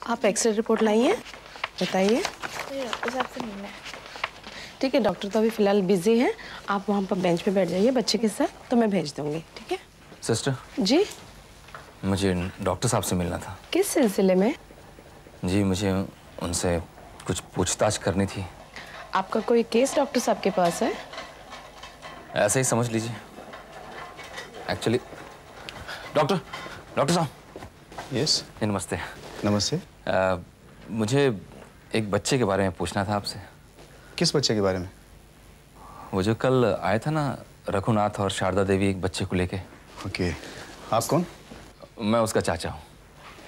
आप x ray report लाई हैं? बताइए। डॉक्टर साहब से मिलना है। ठीक है, डॉक्टर तो अभी फिलहाल बिजी हैं। आप वहाँ पर बेंच पे बैठ जाइए बच्चे के साथ, तो मैं भेज दूँगी। ठीक है सिस्टर जी। मुझे डॉक्टर साहब से मिलना था। किस सिलसिले में? जी मुझे उनसे कुछ पूछताछ करनी थी। आपका कोई केस डॉक्टर साहब के पास है? ऐसे ही समझ लीजिए। एक्चुअली डॉक्टर साहब। यस। नमस्ते। नमस्ते। मुझे एक बच्चे के बारे में पूछना था आपसे। किस बच्चे के बारे में? वो जो कल आया था ना, रघुनाथ और शारदा देवी, एक बच्चे को लेके। ओके, आप कौन? मैं उसका चाचा हूँ।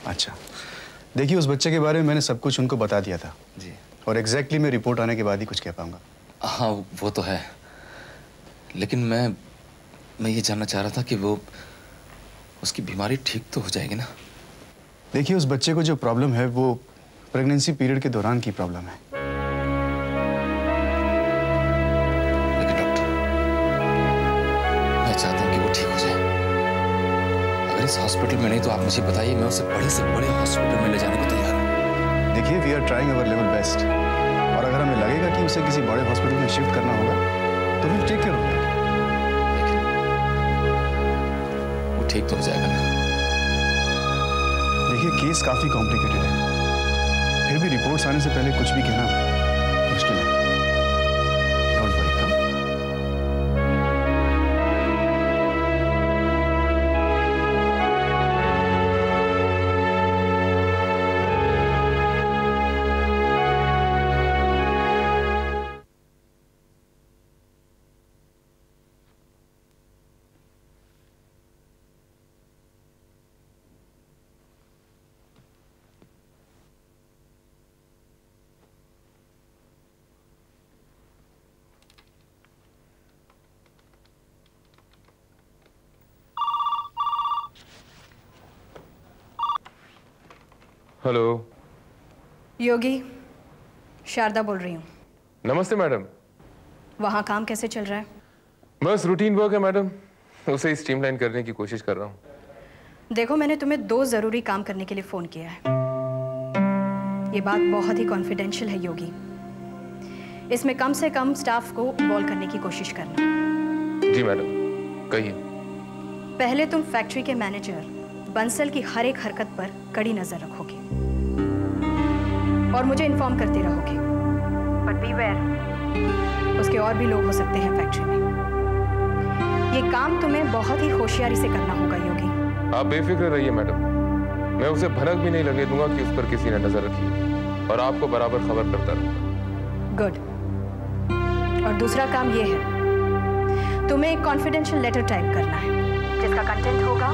अच्छा, देखिए उस बच्चे के बारे में मैंने सब कुछ उनको बता दिया था जी। और एग्जैक्टली मैं रिपोर्ट आने के बाद ही कुछ कह पाऊंगा। हाँ वो तो है, लेकिन मैं ये जानना चाह रहा था कि वो उसकी बीमारी ठीक तो हो जाएगी ना? देखिए उस बच्चे को जो प्रॉब्लम है वो प्रेगनेंसी पीरियड के दौरान की प्रॉब्लम है। लेकिन डॉक्टर, मैं चाहता हूँ कि वो ठीक हो जाए। अगर इस हॉस्पिटल में नहीं तो आप मुझे बताइए, मैं उसे बड़े से बड़े हॉस्पिटल में ले जाने को तैयार हूँ। देखिए we are trying our level best, और अगर हमें लगेगा कि उसे किसी बड़े हॉस्पिटल में शिफ्ट करना होगा तो will take care of that. लेकिन वो ठीक तो हो जाएगा ना? देखिए केस काफी कॉम्प्लिकेटेड है, फिर भी रिपोर्ट्स आने से पहले कुछ भी कहना मुश्किल है। Don't worry. हेलो योगी, शारदा बोल रही हूँ। नमस्ते मैडम। वहाँ काम कैसे चल रहा है? बस रूटीन वर्क है मैडम, उसे ही स्ट्रीमलाइन करने की कोशिश कर रहा हूँ। देखो मैंने तुम्हें 2 जरूरी काम करने के लिए फोन किया है। ये बात बहुत ही कॉन्फिडेंशियल है योगी, इसमें कम से कम स्टाफ को इन्वॉल्व करने की कोशिश करना। जी मैडम, कहिए। पहले तुम फैक्ट्री के मैनेजर बंसल की हर एक हरकत पर कड़ी नजर रखोगे और मुझे इन्फॉर्म करते रहोगे। बट बीवेयर, उसके और भी लोग हो सकते हैं फैक्ट्री में। ये काम तुम्हें बहुत ही होशियारी से करना होगा योगी। आप बेफिक्र रहिए मैडम, मैं उसे भनक भी नहीं लगे दूंगा कि उस पर किसी ने नजर रखी है, और आपको बराबर खबर करता रहूंगा। गुड। और दूसरा काम ये है, तुम्हें एक कॉन्फिडेंशियल लेटर टाइप करना है जिसका कंटेंट होगा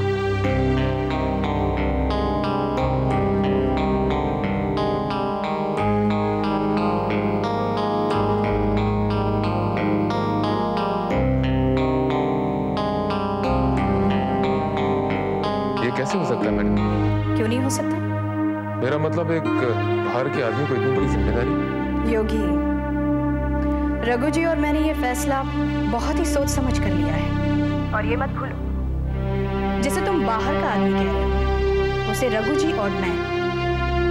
कैसे हो सकता है मैडम? क्यों नहीं हो सकता? मेरा मतलब एक बाहर के आदमी को इतनी बड़ी जिम्मेदारी। योगी, रघु जी और मैंने ये फैसला बहुत ही सोच समझ कर लिया है, और ये मत भूलो, जिसे तुम बाहर का आदमी कह रहे हो उसे रघु जी और मैं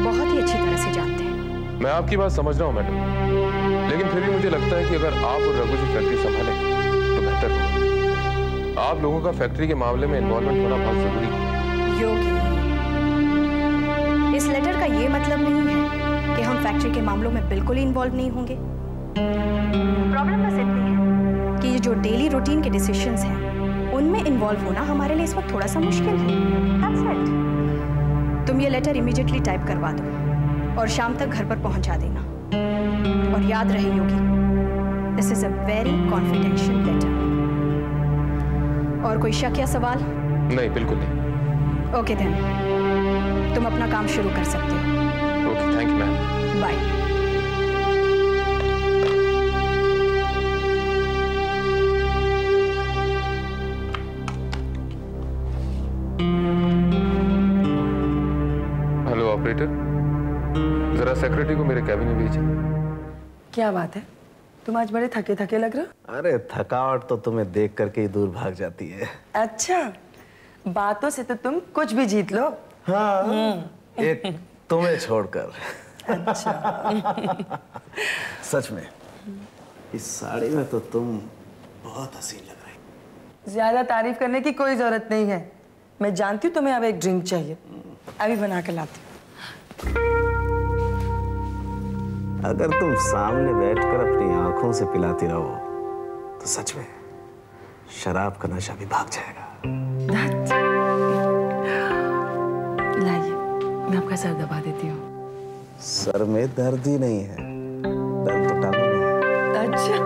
बहुत ही अच्छी तरह से जानते हैं। मैं आपकी बात समझ रहा हूँ मैडम, लेकिन फिर भी मुझे लगता है कि अगर आप और रघु जी फैक्ट्री संभालें तो बेहतर होगा। आप लोगों का फैक्ट्री के मामले में इन्वॉल्वमेंट होना बहुत जरूरी है। योगी, इस लेटर का ये मतलब नहीं है कि हम फैक्ट्री के मामलों में बिल्कुल ही इन्वॉल्व नहीं होंगे। प्रॉब्लम बस इतनी है कि ये जो डेली रूटीन के डिसीजंस हैं उनमें इन्वॉल्व होना हमारे लिए इस वक्त थोड़ा सा मुश्किल है। That's it. तुम ये लेटर इमीडिएटली टाइप करवा दो और शाम तक घर पर पहुंचा देना। और याद रहे Yogi, this is a very confidential letter. और कोई शक या सवाल? नहीं, बिल्कुल नहीं। ओके देन, तुम अपना काम शुरू कर सकते हो। Okay, thank you ma'am. Bye. Hello operator, जरा सेक्रेटरी को मेरे कैबिन में भेजिए। क्या बात है, तुम आज बड़े थके थके लग रहे हो? अरे थकावट तो तुम्हें देख करके ही दूर भाग जाती है। अच्छा, बातों से तो तुम कुछ भी जीत लो। हाँ, एक तुम्हें छोड़कर। अच्छा। सच में इस साड़ी में तो तुम बहुत हसीन लग रही। ज्यादा तारीफ करने की कोई जरूरत नहीं है। मैं जानती हूँ तुम्हें अब एक ड्रिंक चाहिए, अभी बना के लाती हूँ। अगर तुम सामने बैठकर अपनी आंखों से पिलाती रहो तो सच में शराब का नशा भी भाग जाएगा। लाइए, मैं आपका सर दबा देती हूँ। सर में दर्द ही नहीं है, दर्द तो टांगों में है। अच्छा।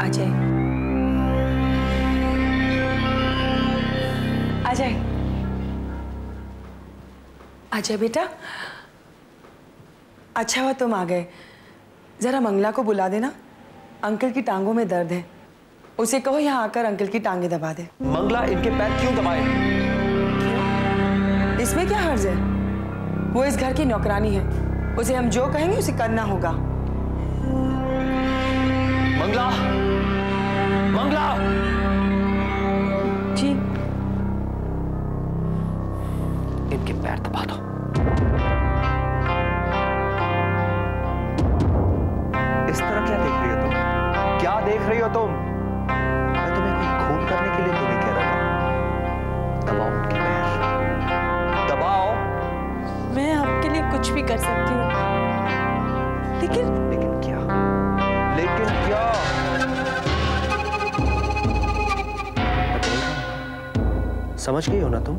अजय, अजय, अजय बेटा, अच्छा हुआ तुम आ गए। जरा मंगला को बुला देना, अंकल की टांगों में दर्द है। उसे कहो यहाँ आकर अंकल की टांगे दबा दे। मंगला इनके पैर क्यों दबाए? इसमें क्या हर्ज है? वो इस घर की नौकरानी है, उसे हम जो कहेंगे उसे करना होगा। मंगला, मंगला। जी। इनके पैर दबा दो। इस तरह क्या देख रही हो तुम? क्या देख रही हो तुम? मैं तुम्हें कोई खून करने के लिए तो नहीं कह रहा। दबाओ उनके पैर, दबाओ। मैं आपके लिए कुछ भी कर सकती हूँ, लेकिन क्या? लेकिन क्या? समझ गई हो ना तुम?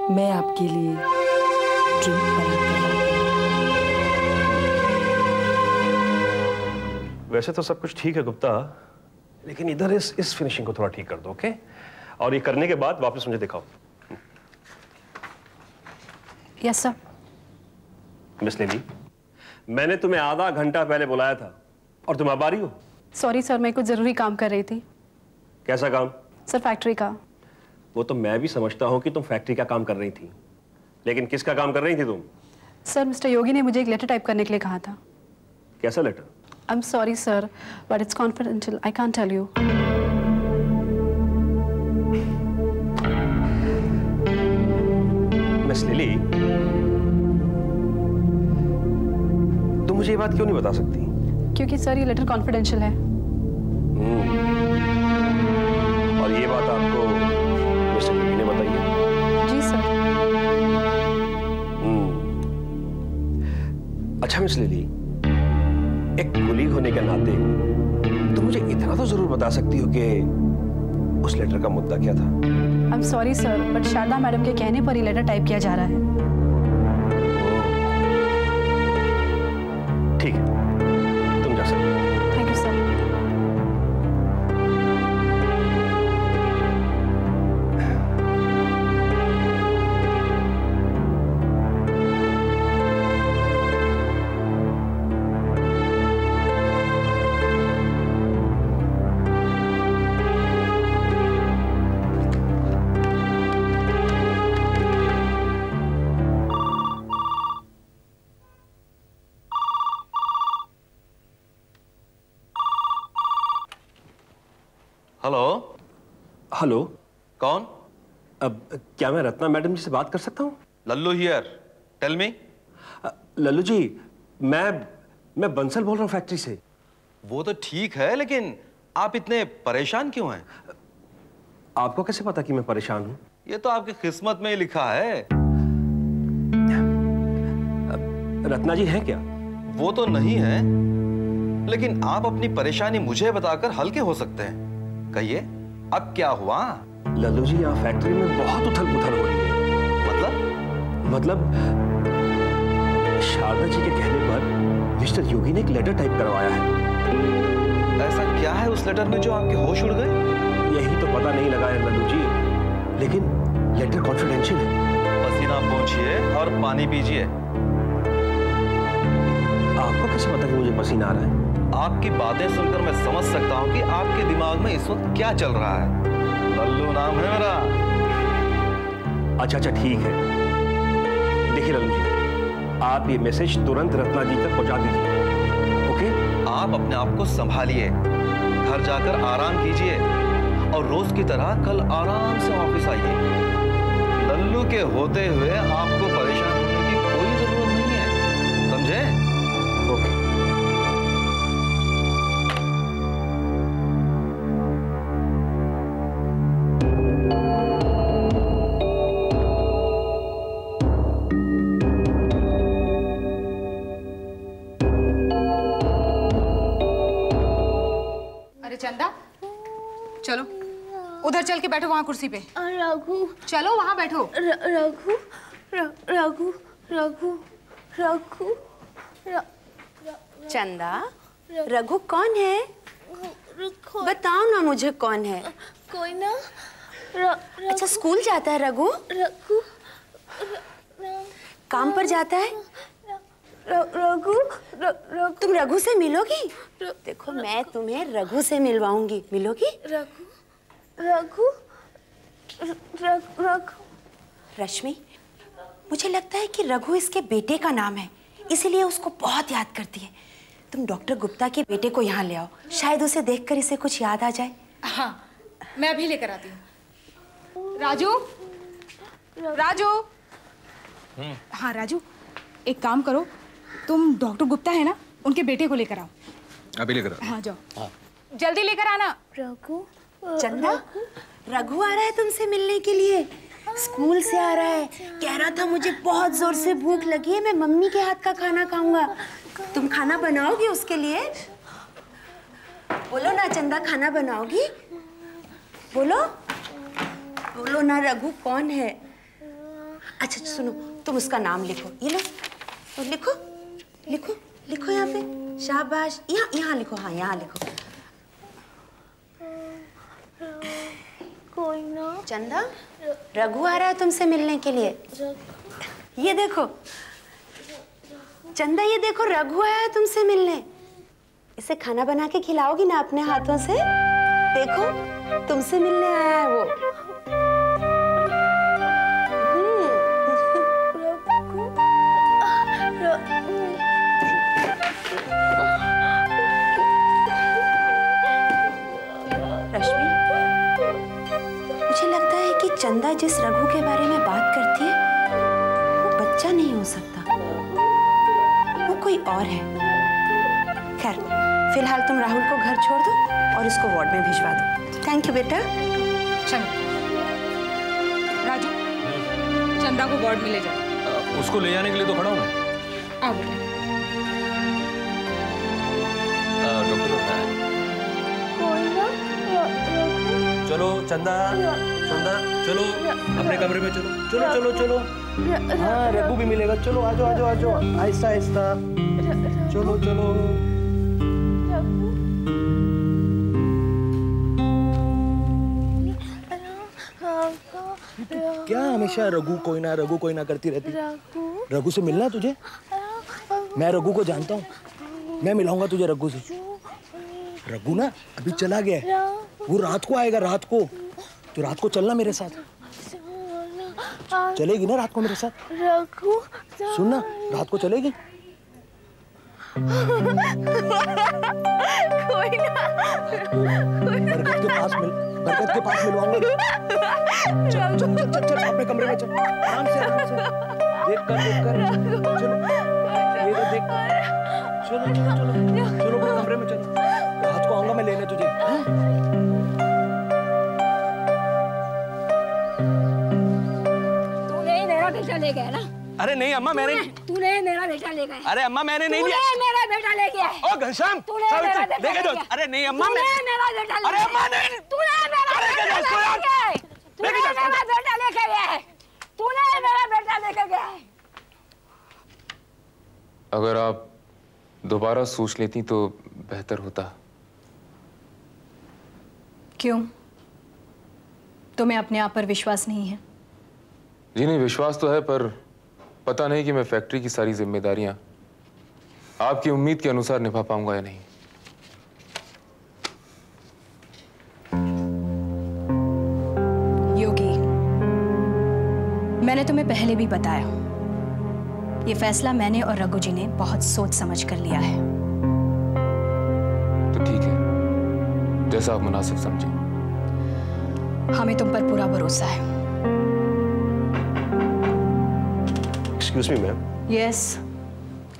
मैं आपके लिए ड्रिंक बनाकर लाती हूं। वैसे तो सब कुछ ठीक है गुप्ता, लेकिन इधर इस फिनिशिंग को थोड़ा ठीक कर दो, ओके? और ये करने के बाद वापस मुझे दिखाओ। Yes sir. मिस लिली, मैंने तुम्हें आधा घंटा पहले बुलाया था और तुम अब आ रही हो? सॉरी सर, मैं कुछ जरूरी काम कर रही थी। कैसा काम? सर फैक्ट्री का। वो तो मैं भी समझता हूँ कि तुम फैक्ट्री का काम कर रही थी, लेकिन किसका काम कर रही थी तुम? सर मिस्टर योगी ने मुझे एक लेटर टाइप करने के लिए कहा था। कैसा letter? I am sorry sir, but it's confidential, I can't tell you. Miss Lily, तुम मुझे ये बात क्यों नहीं बता सकती? क्योंकि सर ये लेटर कॉन्फिडेंशियल है। और ये बात आपको मिस्टर योगी ने बताई है? जी सर। अच्छा मिस लिली, एक कुलीग होने के नाते तुम मुझे इतना तो जरूर बता सकती हो कि उस लेटर का मुद्दा क्या था? I am sorry sir, but Sharda madam के कहने पर ही लेटर टाइप किया जा रहा है। ठीक है, तुम जा सकते हो। Thank you sir. Hello. Hello, कौन? अब क्या मैं रत्ना मैडम जी से बात कर सकता हूँ? Lallu here, tell me. Lallu ji, मैं बंसल बोल रहा हूँ फैक्ट्री से। वो तो ठीक है, लेकिन आप इतने परेशान क्यों हैं? आपको कैसे पता कि मैं परेशान हूँ? ये तो आपकी किस्मत में ही लिखा है। रत्ना जी हैं क्या? वो तो नहीं है, लेकिन आप अपनी परेशानी मुझे बताकर हल्के हो सकते हैं। कहिए, अब क्या हुआ? लल्लू जी, यहाँ फैक्ट्री में बहुत उथल पुथल हो रही है। मतलब शारदा जी के कहने पर मिस्टर योगी ने एक लेटर टाइप करवाया है। ऐसा क्या है उस लेटर में जो आपके होश उड़ गए? यही तो पता नहीं लगा है लल्लू जी, लेकिन लेटर कॉन्फिडेंशियल है। पसीना पोंछिए और पानी पीजिए। आपको कैसे पता कि मुझे पसीना आ रहा है? आपकी बातें सुनकर मैं समझ सकता हूँ कि आपके दिमाग में इस वक्त क्या चल रहा है। लल्लू नाम है मेरा। अच्छा ठीक है। देखिए लल्लू जी, आप ये मैसेज तुरंत रत्ना जी तक पहुंचा दीजिए। ओके? आप अपने आप को संभालिए, घर जाकर आराम कीजिए और रोज की तरह कल आराम से ऑफिस आइए। लल्लू के होते हुए आपको परेशान होने की कोई जरूरत नहीं है, समझे? ओके। चंदा, चलो उधर चल के बैठो, वहां कुर्सी पे। रघु, चलो वहां बैठो। रघु, रघु, रघु, रघु, चंदा, रघु कौन है? बताओ ना मुझे, कौन है? कोई ना। अच्छा, स्कूल जाता है रघु? रघु, काम पर जाता है? रघु, तुम रघु से मिलोगी? देखो, मैं तुम्हें रघु से मिलवाऊंगी, मिलोगी? रघु, रघु, रघु। रश्मि, मुझे लगता है कि रघु इसके बेटे का नाम है, इसीलिए उसको बहुत याद करती है। तुम डॉक्टर गुप्ता के बेटे को यहाँ ले आओ, शायद उसे देखकर इसे कुछ याद आ जाए। हाँ, मैं अभी लेकर आती हूँ। राजू, राजू। हाँ राजू, एक काम करो, तुम डॉक्टर गुप्ता है ना, उनके बेटे को लेकर आओ। अभी लेकर आओ। हाँ जाओ। हाँ। जल्दी लेकर आना। रघु, चंदा, रघु आ रहा है तुमसे मिलने के लिए, स्कूल से आ रहा है। कह रहा था मुझे बहुत जोर से भूख लगी है, मैं मम्मी के हाथ का खाना खाऊंगा। तुम खाना बनाओगी उसके लिए? बोलो ना चंदा, खाना बनाओगी? बोलो, बोलो ना। रघु कौन है? अच्छा सुनो, तुम उसका नाम लिखो, ये लो, तो लिखो लिखो लिखो यहाँ पे, शाबाश। यहाँ लिखो, हाँ यहाँ लिखो। कोई ना। चंदा, रघु आ रहा है तुमसे मिलने के लिए। ये देखो चंदा, ये देखो रघु आया है तुमसे मिलने। इसे खाना बना के खिलाओगी ना अपने हाथों से? देखो, तुमसे मिलने आया है वो। रश्मि, मुझे लगता है कि चंदा जिस रघु के बारे में बात करती है वो बच्चा नहीं हो सकता, वो कोई और है। खैर, फिलहाल तुम राहुल को घर छोड़ दो और इसको वार्ड में भिजवा दो। थैंक यू बेटा। चलो राजू, चंदा को वार्ड में ले जाओ। उसको ले जाने के लिए तो खड़ा हूँ मैं। आओ बेटा। डॉक्टर, चलो चंदा, चंदा चलो अपने कमरे में, चलो चलो चलो चलो। हाँ, रघु भी मिलेगा। चलो आ जाओ, आ जाओ, आ जाओ, आहिस्ता आहिस्ता। चलो चलो। क्या हमेशा रघु कोई ना करती रहती? रघु से मिलना तुझे? मैं रघु को जानता हूँ, मैं मिलाऊंगा तुझे रघु से। रघु ना अभी चला गया है, वो रात को आएगा, रात को। तो रात को चलना मेरे साथ। चलेगी ना रात को मेरे साथ? रघु, सुनना, रात को चलेगी? कोई ना। बरकत के पास मिलवाऊंगा। चल चल चल चल, अपने कमरे में चल, आराम से देख कर चलो, ये तो देख। चलो चलो चलो चलो, अपने कमरे में चलो, रात को आऊंगा मैं लेने तुझे। तूने मेरा बेटा ले गया ना? अरे नहीं अम्मा, मैंने। तूने मेरा बेटा ले गया। अरे अम्मा, मैंने नहीं लिया। तूने मेरा बेटा ले गया। ओ घनश्याम, लेके जाओ। अरे नहीं अम्मा, तूने मेरा बेटा ले। अरे अम्मा नहीं। तूने मेरा बेटा लेके गया। तूने मेरा बेटा लेके गया है। तूने मेरा बेटा लेके गया है। अगर आप दोबारा सोच लेती तो बेहतर होता। क्यों? तुम्हें अपने आप पर विश्वास नहीं है? जी नहीं, विश्वास तो है, पर पता नहीं कि मैं फैक्ट्री की सारी जिम्मेदारियां आपकी उम्मीद के अनुसार निभा पाऊंगा या नहीं। योगी, मैंने तुम्हें पहले भी बताया, ये फैसला मैंने और रघु जी ने बहुत सोच समझ कर लिया है। तो ठीक है, जैसा आप मुनासिब समझें। हमें तुम पर पूरा भरोसा है। Excuse me ma'am. यस,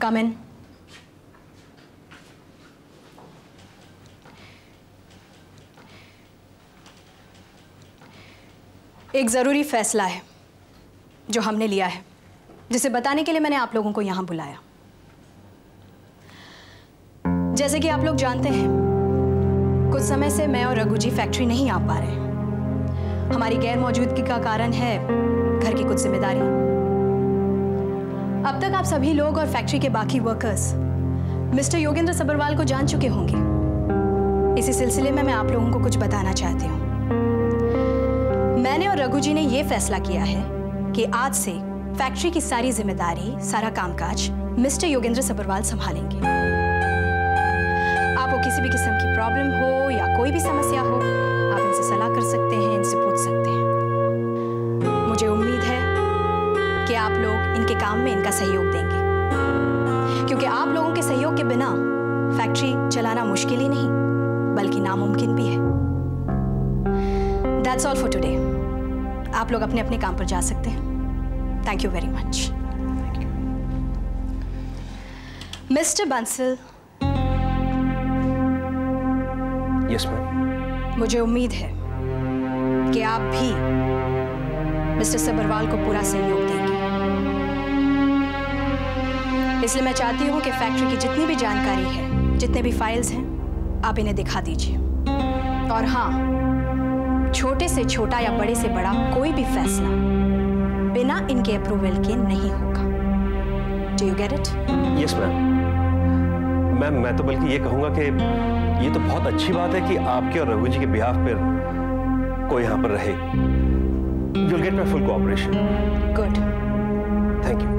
कम इन। एक जरूरी फैसला है जो हमने लिया है, जिसे बताने के लिए मैंने आप लोगों को यहां बुलाया। जैसे कि आप लोग जानते हैं, कुछ समय से मैं और रघु जी फैक्ट्री नहीं आ पा रहे। हमारी गैर मौजूदगी का कारण है घर की कुछ जिम्मेदारी। अब तक आप सभी लोग और फैक्ट्री के बाकी वर्कर्स मिस्टर योगेंद्र सब्रवाल को जान चुके होंगे। इसी सिलसिले में मैं आप लोगों को कुछ बताना चाहती हूँ। मैंने और रघु जी ने यह फैसला किया है कि आज से फैक्ट्री की सारी जिम्मेदारी, सारा कामकाज मिस्टर योगेंद्र सब्रवाल संभालेंगे। आपको किसी भी किस्म की प्रॉब्लम हो या कोई भी समस्या हो, आप इनसे सलाह कर सकते हैं, इनसे पूछ सकते हैं। मुझे उम्मीद है कि आप लोग इनके काम में इनका सहयोग देंगे, क्योंकि आप लोगों के सहयोग के बिना फैक्ट्री चलाना मुश्किल ही नहीं बल्कि नामुमकिन भी है। That's all for today. आप लोग अपने अपने काम पर जा सकते हैं। Thank you very much. Mr. Bansal. Yes, ma'am. मुझे उम्मीद है कि आप भी मिस्टर सब्रवाल को पूरा सहयोग देंगे। इसलिए मैं चाहती हूं कि फैक्ट्री की जितनी भी जानकारी है, जितने भी फाइल्स हैं, आप इन्हें दिखा दीजिए। और हाँ, छोटे से छोटा या बड़े से बड़ा कोई भी फैसला बिना इनके अप्रूवल के नहीं होगा। Do you get it? Yes, ma'am. Ma'am, मैं तो बल्कि ये कहूंगा कि ये तो बहुत अच्छी बात है कि आपके और रघु जी के बिहाफ पर कोई यहाँ पर रहे। You'll get my full cooperation. Good. Thank you.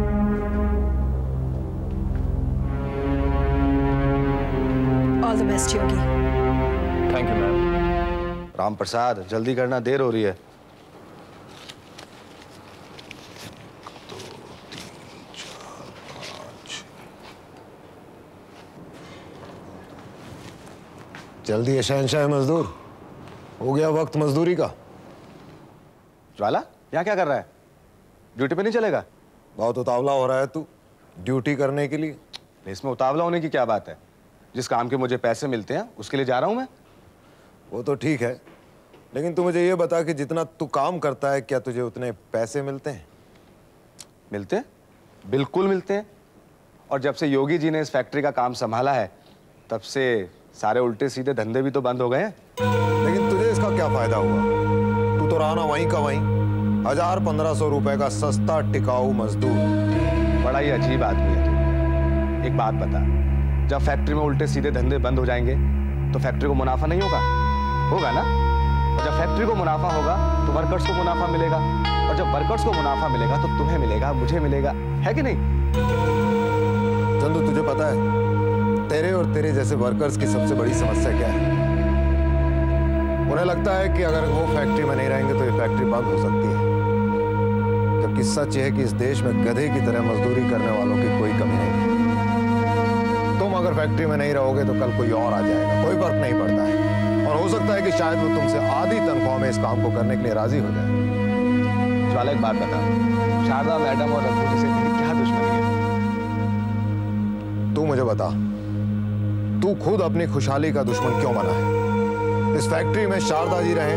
All the best, Yogi. Thank you, ma'am. Ram Prasad, जल्दी करना, देर हो रही है। जल्दी है शहंशाह मजदूर, हो गया वक्त मजदूरी का। ज्वाला, यहाँ क्या कर रहा है? ड्यूटी पे नहीं चलेगा? बहुत उतावला हो रहा है तू ड्यूटी करने के लिए। इसमें उतावला होने की क्या बात है? जिस काम के मुझे पैसे मिलते हैं उसके लिए जा रहा हूं मैं। वो तो ठीक है, लेकिन तू मुझे ये बता कि जितना तू काम करता है क्या तुझे उतने पैसे मिलते हैं? मिलते हैं, बिल्कुल मिलते हैं। और जब से योगी जी ने इस फैक्ट्री का काम संभाला है, तब से सारे उल्टे सीधे धंधे भी तो बंद हो गए हैं। लेकिन तुझे इसका क्या फायदा हुआ? तू तो रहा ना वहीं का वहीं, 1000-1500 रुपए का सस्ता टिकाऊ मजदूर। बड़ा ही अजीब आदमी है तू। एक बात बता, जब फैक्ट्री में उल्टे सीधे धंधे बंद हो जाएंगे तो फैक्ट्री को मुनाफा नहीं होगा? होगा ना? और जब फैक्ट्री को मुनाफा होगा तो वर्कर्स को मुनाफा मिलेगा, और जब वर्कर्स को मुनाफा मिलेगा तो तुम्हें मिलेगा, मुझे मिलेगा, है कि नहीं? चंदू, तुझे पता है तेरे और तेरे जैसे वर्कर्स की सबसे बड़ी समस्या क्या है? उन्हें लगता है कि अगर वो फैक्ट्री में नहीं रहेंगे तो ये फैक्ट्री बंद हो सकती है, जबकि सच ये है कि इस देश में गधे की तरह मजदूरी करने वालों की कोई कमी नहीं है। तुम अगर फैक्ट्री में नहीं रहोगे तो कल कोई और आ जाएगा, कोई फर्क नहीं पड़ता है, और हो सकता है कि शायद वो तुमसे आधी तनख्वाह में इस काम को करने के लिए राजी हो जाए। ज्वाला, एक बात बता, शारदा मैडम और रघु जी से तेरी क्या दुश्मनी है? तू मुझे बता, तू खुद अपनी खुशहाली का दुश्मन क्यों बना है? इस फैक्ट्री में शारदा जी रहें,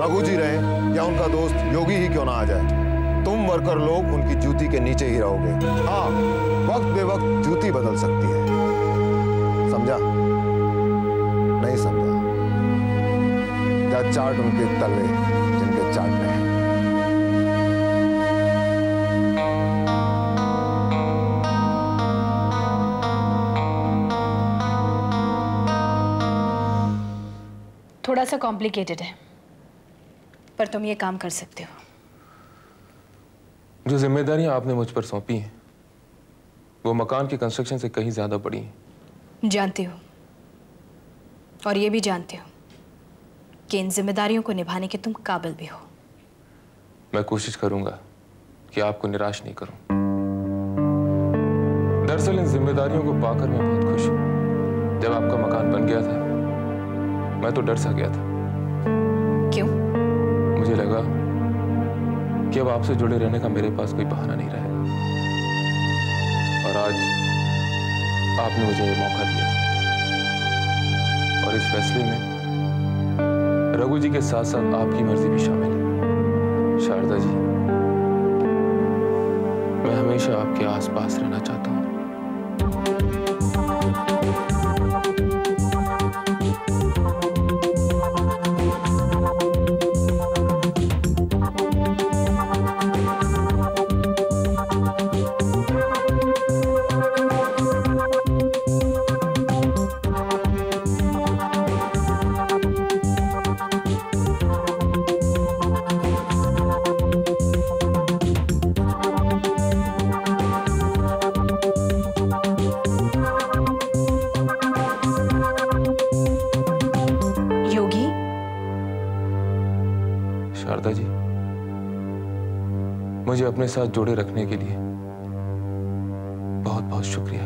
रघु जी रहें, या उनका दोस्त योगी ही क्यों ना आ जाए, तुम वर्कर लोग उनकी जूती के नीचे ही रहोगे। हाँ, वक्त बेवक्त जूती बदल सकती है, समझा? नहीं समझा? जा चाट उनके तलवे जिनके चाटने हैं। थोड़ा थोड़ा सा कॉम्प्लिकेटेड है, पर तुम ये काम कर सकते हो। जो जिम्मेदारियां आपने मुझ पर सौंपी हैं वो मकान की कंस्ट्रक्शन से कहीं ज्यादा बड़ी हैं। जानती हो, और ये भी जानते हो कि इन जिम्मेदारियों को निभाने के तुम काबिल भी हो। मैं कोशिश करूंगा कि आपको निराश नहीं करूं। दरअसल इन जिम्मेदारियों को पाकर मैं बहुत खुश हूं। जब आपका मकान बन गया था मैं तो डर सा गया था। क्यों? मुझे लगा कि अब आपसे जुड़े रहने का मेरे पास कोई बहाना नहीं रहेगा, और आज आपने मुझे ये मौका दिया। और इस फैसले में रघु जी के साथ साथ आपकी मर्जी भी शामिल है। शारदा जी, मैं हमेशा आपके आसपास रहना चाहता हूँ। शारदा जी, मुझे अपने साथ जोड़े रखने के लिए बहुत बहुत शुक्रिया।